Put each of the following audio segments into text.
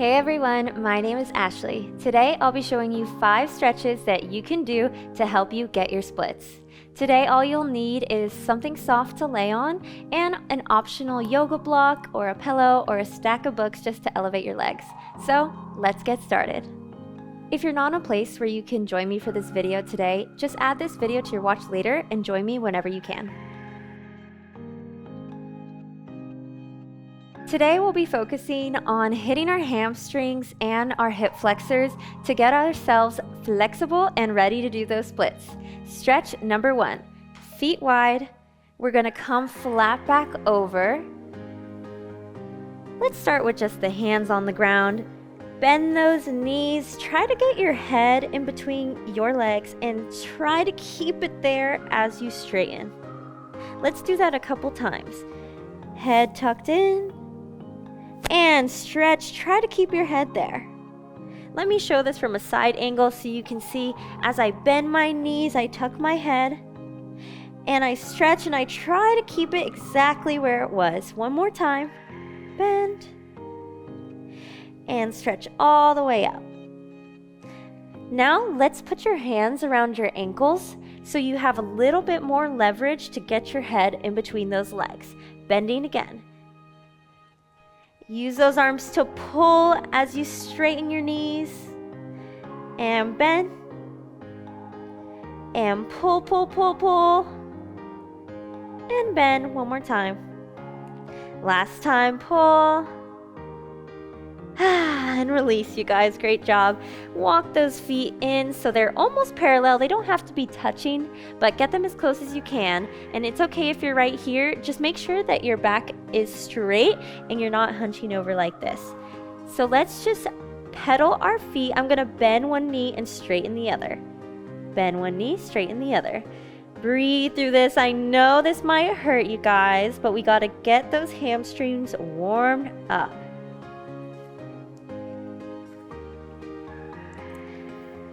Hey everyone, my name is Ashley. Today I'll be showing you 5 stretches that you can do to help you get your splits. Today all you'll need is something soft to lay on and an optional yoga block or a pillow or a stack of books just to elevate your legs. So let's get started. If you're not in a place where you can join me for this video today, just add this video to your watch later and join me whenever you can. Today we'll be focusing on hitting our hamstrings and our hip flexors to get ourselves flexible and ready to do those splits. Stretch number 1, feet wide. We're gonna come flat back over. Let's start with just the hands on the ground. Bend those knees, try to get your head in between your legs and try to keep it there as you straighten. Let's do that a couple times. Head tucked in. And stretch, try to keep your head there. Let me show this from a side angle so you can see as I bend my knees, I tuck my head, and I stretch and I try to keep it exactly where it was. One more time, bend, and stretch all the way up. Now let's put your hands around your ankles so you have a little bit more leverage to get your head in between those legs. Bending again. Use those arms to pull as you straighten your knees. And bend. And pull, pull, pull, pull. And bend one more time. Last time, pull. And release, you guys. Great job. Walk those feet in so they're almost parallel. They don't have to be touching, but get them as close as you can. And it's okay if you're right here. Just make sure that your back is straight and you're not hunching over like this. So let's just pedal our feet. I'm going to bend one knee and straighten the other. Bend one knee, straighten the other. Breathe through this. I know this might hurt you guys, but we got to get those hamstrings warmed up.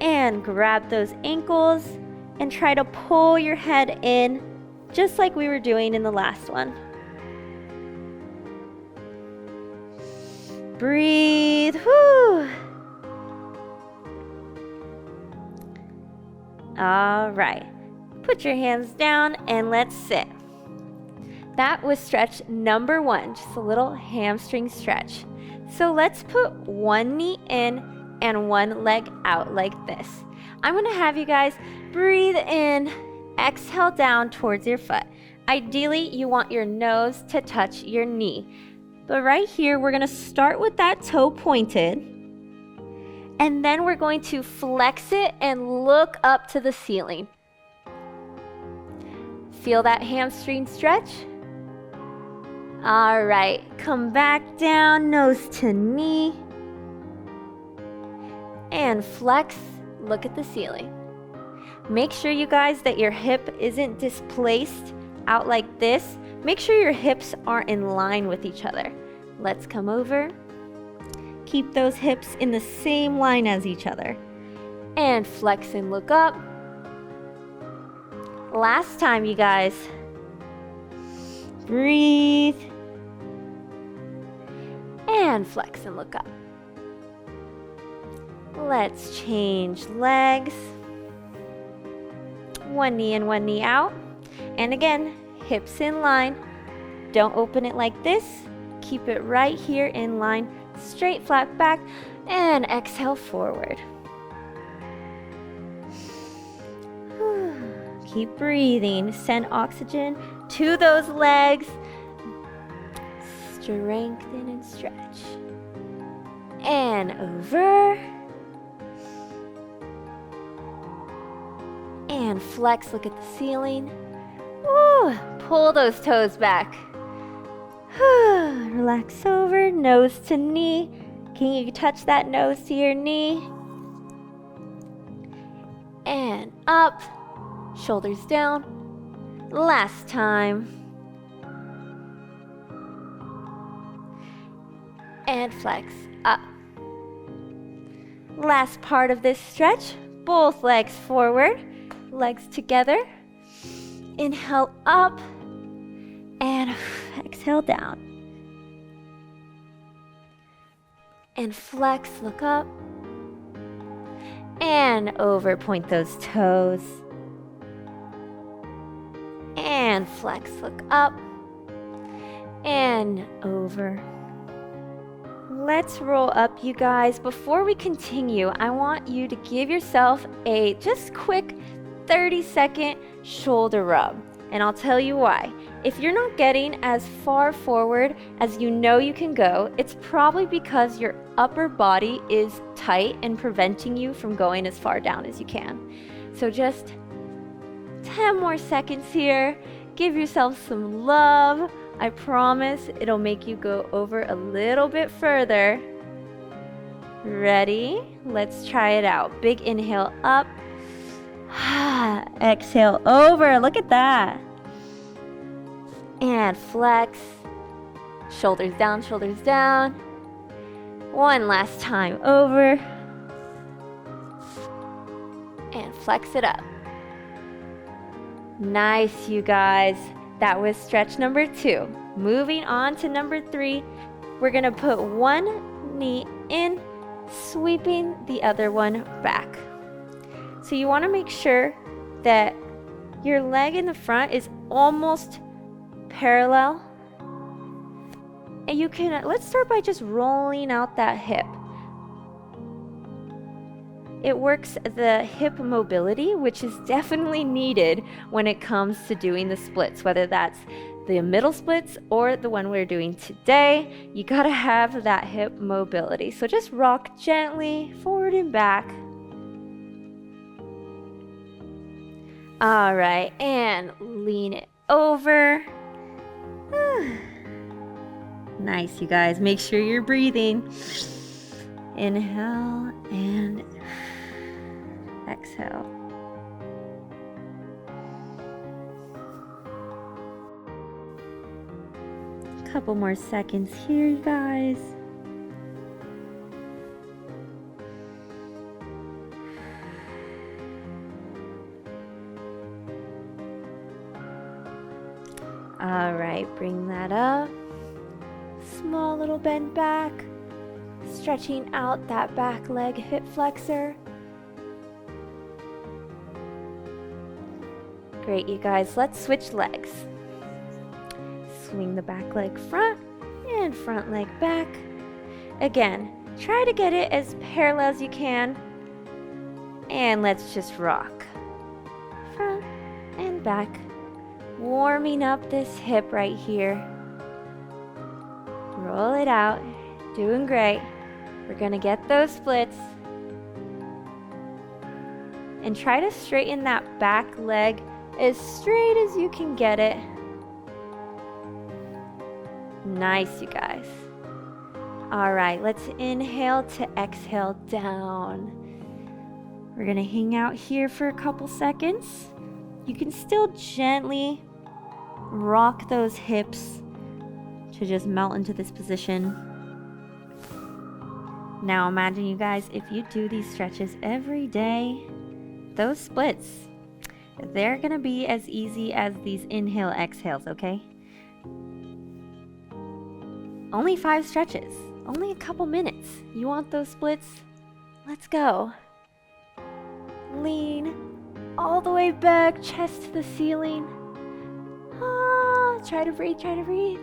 And grab those ankles and try to pull your head in just like we were doing in the last one. Breathe. Whew. All right. Put your hands down and let's sit. That was stretch number 1, just a little hamstring stretch. So let's put one knee in and one leg out like this. I'm gonna have you guys breathe in, exhale down towards your foot. Ideally, you want your nose to touch your knee. But right here, we're gonna start with that toe pointed, and then we're going to flex it and look up to the ceiling. Feel that hamstring stretch? All right, come back down, nose to knee. And flex, look at the ceiling. Make sure, you guys, that your hip isn't displaced out like this. Make sure your hips are in line with each other. Let's come over. Keep those hips in the same line as each other. And flex and look up. Last time, you guys. Breathe. And flex and look up. Let's change legs. One knee in, one knee out. And again, hips in line. Don't open it like this. Keep it right here in line. Straight, flat back. And exhale forward. Keep breathing. Send oxygen to those legs. Strengthen and stretch. And over. And flex, look at the ceiling. Woo, pull those toes back. Relax over, nose to knee. Can you touch that nose to your knee? And up, shoulders down. Last time. And flex up. Last part of this stretch, both legs forward. Legs together. Inhale up and exhale down. and flex, look up. And over, point those toes. And flex, look up. And over. Let's roll up, you guys. Before we continue, I want you to give yourself a just quick 30-second shoulder rub. And I'll tell you why. If you're not getting as far forward as you know you can go, it's probably because your upper body is tight and preventing you from going as far down as you can. So just 10 more seconds here. Give yourself some love. I promise it'll make you go over a little bit further. Ready? Let's try it out. Big inhale up. Exhale over. Look at that. And flex. Shoulders down, shoulders down. One last time over. And flex it up. Nice, you guys. That was stretch number 2. Moving on to number 3, we're gonna put one knee in, sweeping the other one back. So you wanna make sure that your leg in the front is almost parallel. And you can, let's start by just rolling out that hip. It works the hip mobility, which is definitely needed when it comes to doing the splits, whether that's the middle splits or the one we're doing today. You gotta have that hip mobility. So just rock gently forward and back. All right, and lean it over. Nice, you guys. Make sure you're breathing. Inhale and exhale. Couple more seconds here, you guys. All right, bring that up. Small little bend back, stretching out that back leg hip flexor. Great, you guys. Let's switch legs. Swing the back leg front and front leg back. Again, try to get it as parallel as you can. And let's just rock. Front and back. Warming up this hip right here. Roll it out. Doing great. We're gonna get those splits. And try to straighten that back leg as straight as you can get it. Nice, you guys. All right, let's inhale to exhale down. We're gonna hang out here for a couple seconds. You can still gently rock those hips to just melt into this position. Now imagine, you guys, if you do these stretches every day, those splits, they're gonna be as easy as these inhale exhales, okay? Only 5 stretches, only a couple minutes. You want those splits? Let's go. Lean all the way back, chest to the ceiling. Try to breathe, try to breathe.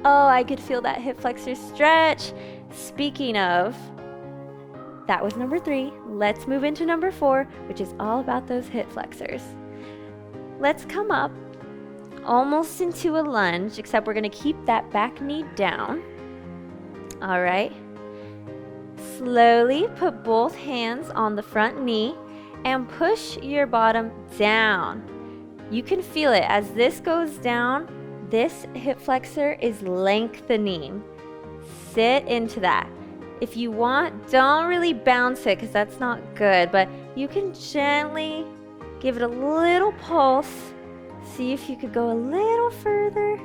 Oh, I could feel that hip flexor stretch. Speaking of, that was number 3. Let's move into number 4, which is all about those hip flexors. Let's come up almost into a lunge, except we're gonna keep that back knee down. All right. Slowly put both hands on the front knee and push your bottom down. You can feel it as this goes down. This hip flexor is lengthening. Sit into that. If you want, don't really bounce it because that's not good, but you can gently give it a little pulse. See if you could go a little further.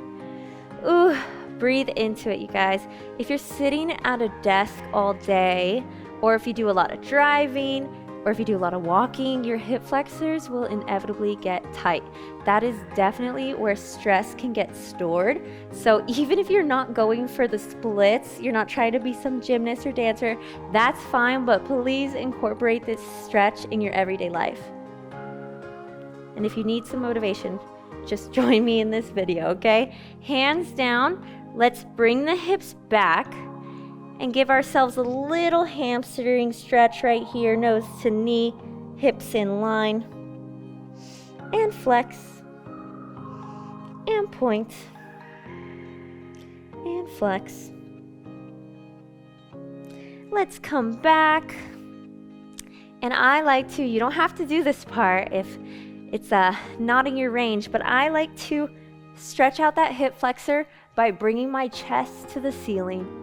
Ooh, breathe into it, you guys. If you're sitting at a desk all day, or if you do a lot of driving, or if you do a lot of walking, your hip flexors will inevitably get tight. That is definitely where stress can get stored. So even if you're not going for the splits, you're not trying to be some gymnast or dancer, that's fine, but please incorporate this stretch in your everyday life. And if you need some motivation, just join me in this video, okay? Hands down, let's bring the hips back and give ourselves a little hamstring stretch right here, nose to knee, hips in line, and flex, and point, and flex. Let's come back, and I like to, you don't have to do this part if it's not in your range, but I like to stretch out that hip flexor by bringing my chest to the ceiling.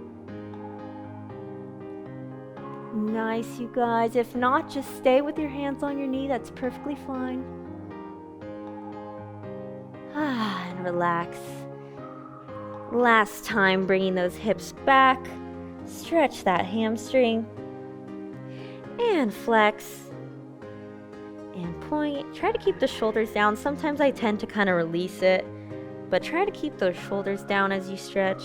Nice, you guys. If not, just stay with your hands on your knee. That's perfectly fine. And relax. Last time, bringing those hips back. Stretch that hamstring. And flex. And point. Try to keep the shoulders down. Sometimes I tend to kind of release it, but try to keep those shoulders down as you stretch.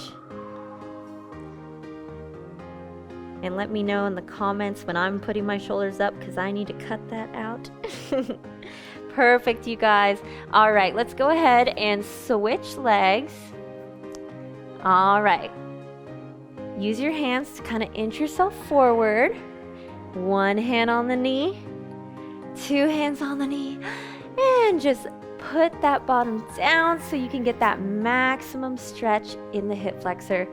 And let me know in the comments when I'm putting my shoulders up, because I need to cut that out. Perfect, you guys. All right, let's go ahead and switch legs. All right. Use your hands to kind of inch yourself forward. One hand on the knee, two hands on the knee, and just put that bottom down so you can get that maximum stretch in the hip flexor.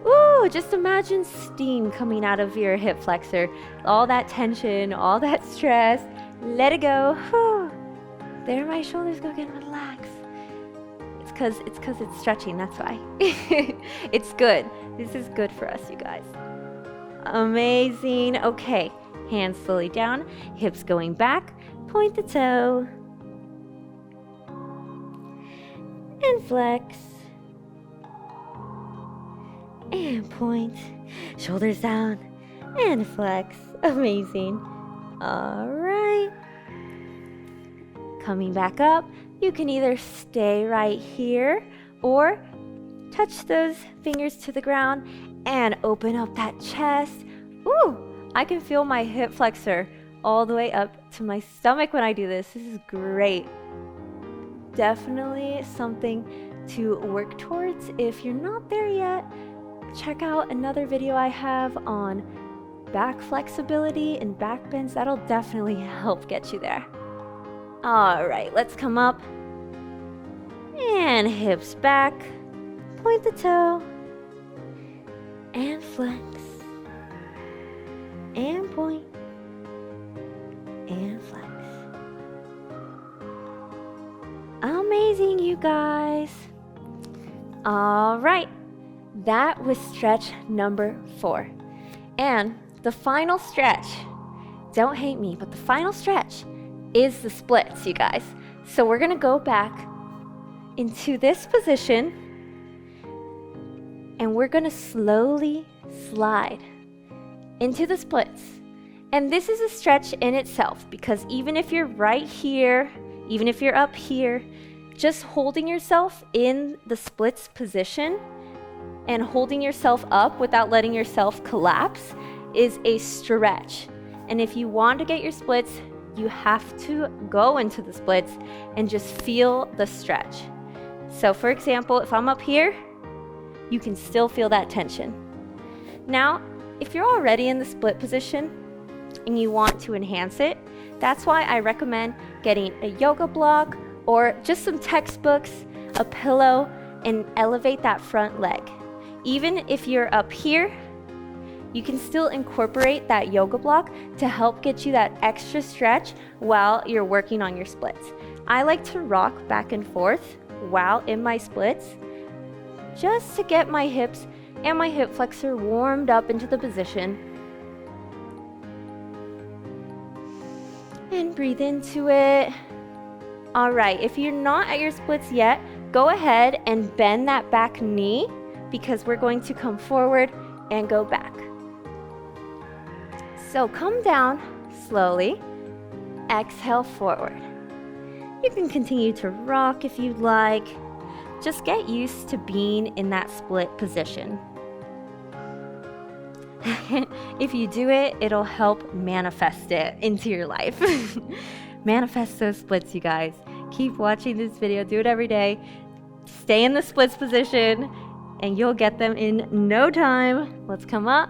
Ooh, just imagine steam coming out of your hip flexor. All that tension, all that stress, let it go. Whew. There my shoulders go again, relax. It's cause it's stretching, that's why. It's good. This is good for us, you guys. Amazing. Okay, hands slowly down, hips going back, point the toe. And flex. And point, shoulders down, and flex. Amazing. All right. Coming back up, you can either stay right here or touch those fingers to the ground and open up that chest. Ooh, I can feel my hip flexor all the way up to my stomach when I do this. This is great. Definitely something to work towards. If you're not there yet, check out another video I have on back flexibility and back bends. That'll definitely help get you there. All right, let's come up and hips back, point the toe, and flex, and point, and flex. Amazing, you guys. All right. That was stretch number 4. And the final stretch, don't hate me, but the final stretch is the splits, you guys. So we're gonna go back into this position and we're gonna slowly slide into the splits. And this is a stretch in itself, because even if you're right here, even if you're up here, just holding yourself in the splits position and holding yourself up without letting yourself collapse is a stretch. And if you want to get your splits, you have to go into the splits and just feel the stretch. So for example, if I'm up here, you can still feel that tension. Now, if you're already in the split position and you want to enhance it, that's why I recommend getting a yoga block or just some textbooks, a pillow, and elevate that front leg. Even if you're up here, you can still incorporate that yoga block to help get you that extra stretch while you're working on your splits. I like to rock back and forth while in my splits, just to get my hips and my hip flexor warmed up into the position. And breathe into it. All right, if you're not at your splits yet, go ahead and bend that back knee, because we're going to come forward and go back. So come down, slowly. Exhale forward. You can continue to rock if you'd like. Just get used to being in that split position. If you do it, it'll help manifest it into your life. Manifest those splits, you guys. Keep watching this video. Do it every day. Stay in the splits position, and you'll get them in no time. Let's come up.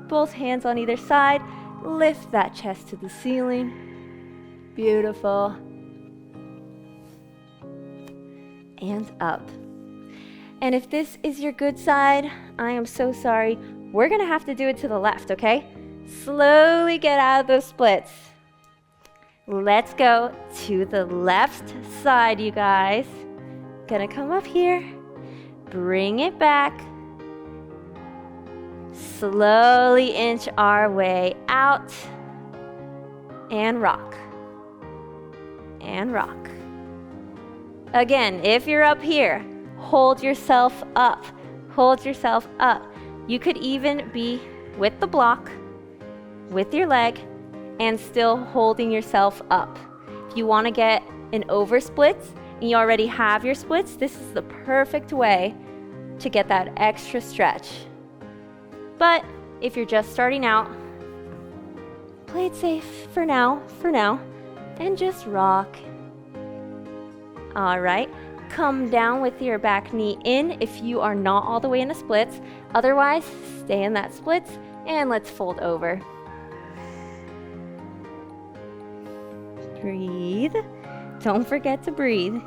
Both hands on either side. Lift that chest to the ceiling. Beautiful. And up. And if this is your good side, I am so sorry. We're gonna have to do it to the left, okay? Slowly get out of those splits. Let's go to the left side, you guys. Gonna come up here. Bring it back. Slowly inch our way out. And rock. And rock. Again, if you're up here, hold yourself up. Hold yourself up. You could even be with the block, with your leg, and still holding yourself up. If you want to get an over splits and you already have your splits, this is the perfect way to get that extra stretch. But if you're just starting out, play it safe for now, and just rock. All right. Come down with your back knee in if you are not all the way in the splits. Otherwise, stay in that splits and let's fold over. Breathe. Don't forget to breathe.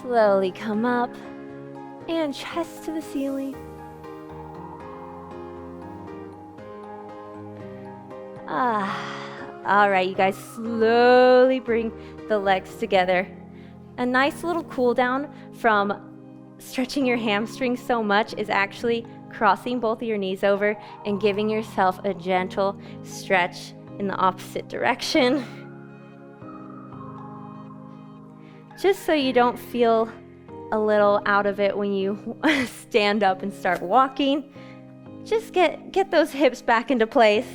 Slowly come up and chest to the ceiling. All right, you guys, slowly bring the legs together. A nice little cool down from stretching your hamstrings so much is actually crossing both of your knees over and giving yourself a gentle stretch in the opposite direction. Just so you don't feel a little out of it when you stand up and start walking. Just get those hips back into place.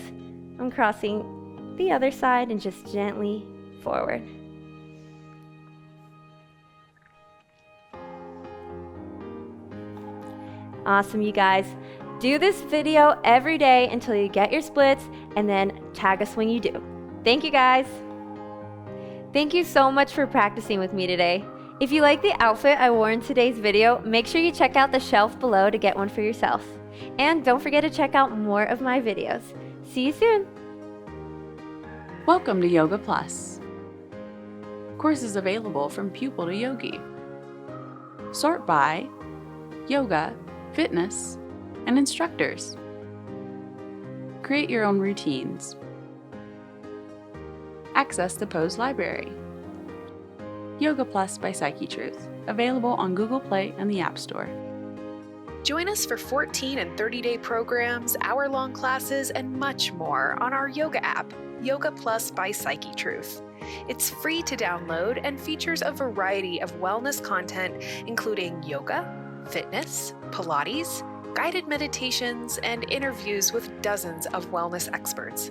I'm crossing the other side and just gently forward. Awesome, you guys. Do this video every day until you get your splits, and then tag us when you do. Thank you, guys. Thank you so much for practicing with me today. If you like the outfit I wore in today's video, make sure you check out the shelf below to get one for yourself. And don't forget to check out more of my videos. See you soon. Welcome to Yoga Plus. Courses available from pupil to yogi. Sort by yoga, fitness, and instructors. Create your own routines. Access the pose library. Yoga Plus by Psyche Truth, available on Google Play and the App Store. Join us for 14 and 30-day programs, hour-long classes, and much more on our yoga app, Yoga Plus by Psyche Truth. It's free to download and features a variety of wellness content, including yoga, fitness, Pilates, guided meditations, and interviews with dozens of wellness experts.